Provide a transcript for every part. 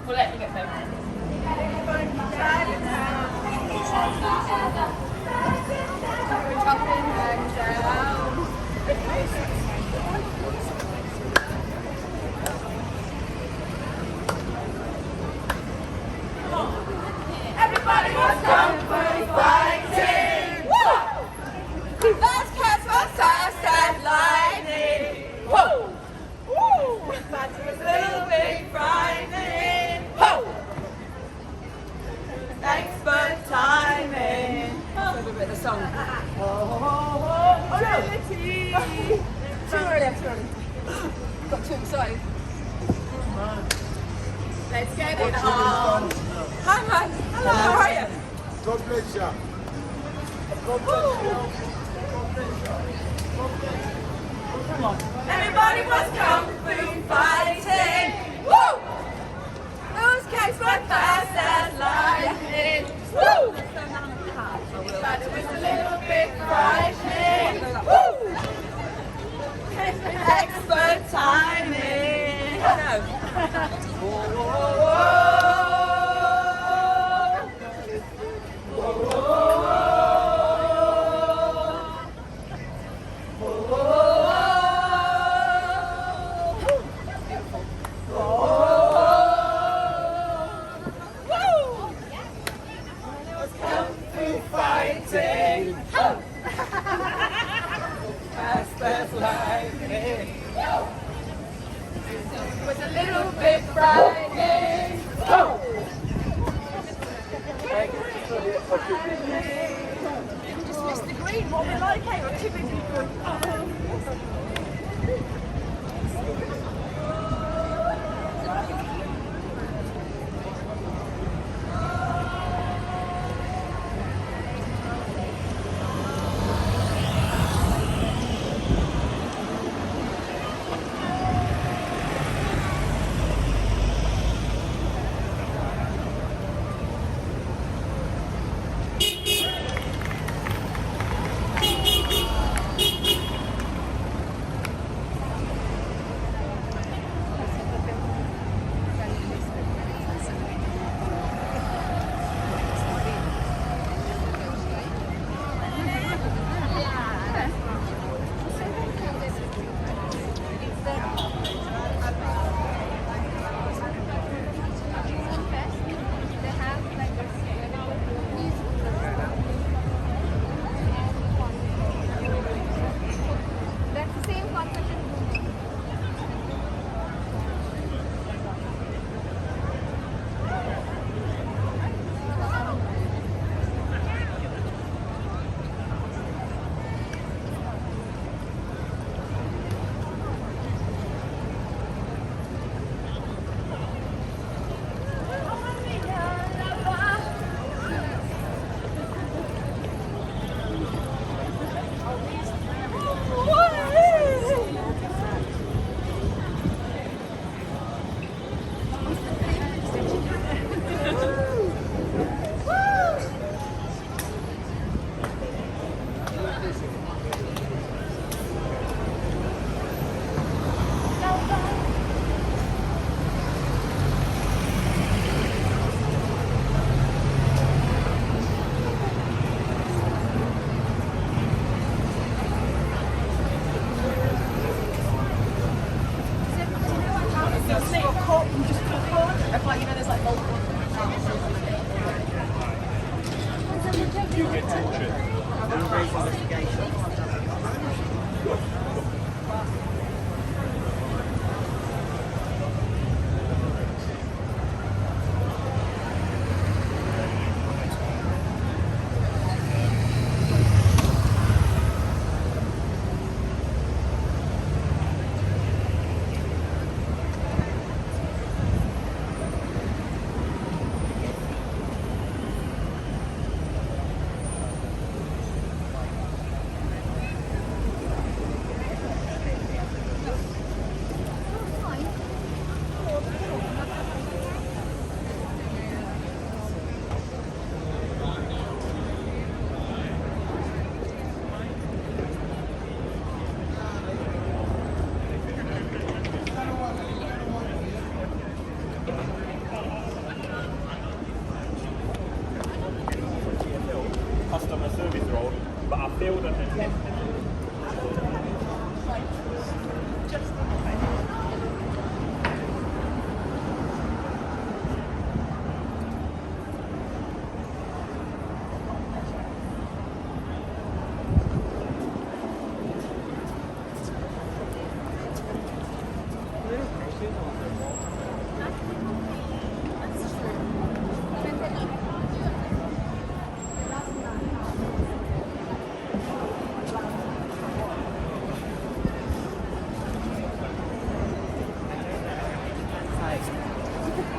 We'll let you get them. Everybody was comfort fighting. Woo! Last cats was fast as lightning. Whoa! Woo! But it was a little bit frightening. Whoa! Thanks for timing. A bit of the song. Oh, no. Too early, I'm sorry. Got too excited. Let's get it on. Hi, man. Hello, how are you? God bless you. Come on. Everybody was kung fu fighting. Woo! Those cats were fast as lightning. Woo! But it was a little bit frightening. Woo! Expert timing. Fighting. Fast as lightning. Was a little bit frightening. Just missed the green. What we like, hey, we're too busy for.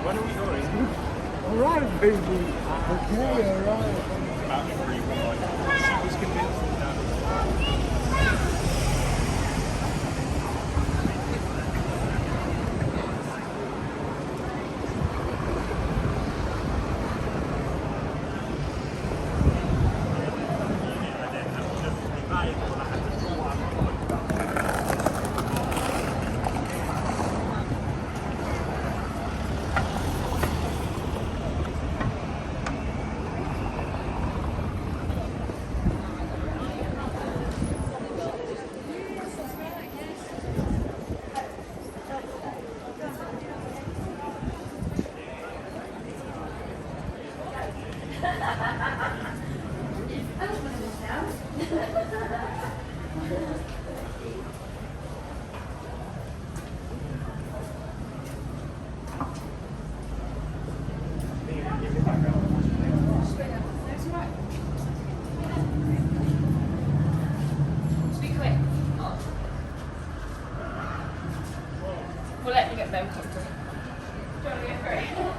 When are we going? Alright, baby. Okay, alright. About 3 She was convinced that. Be quick. We'll let you get them comfortable. Do you want to go for it?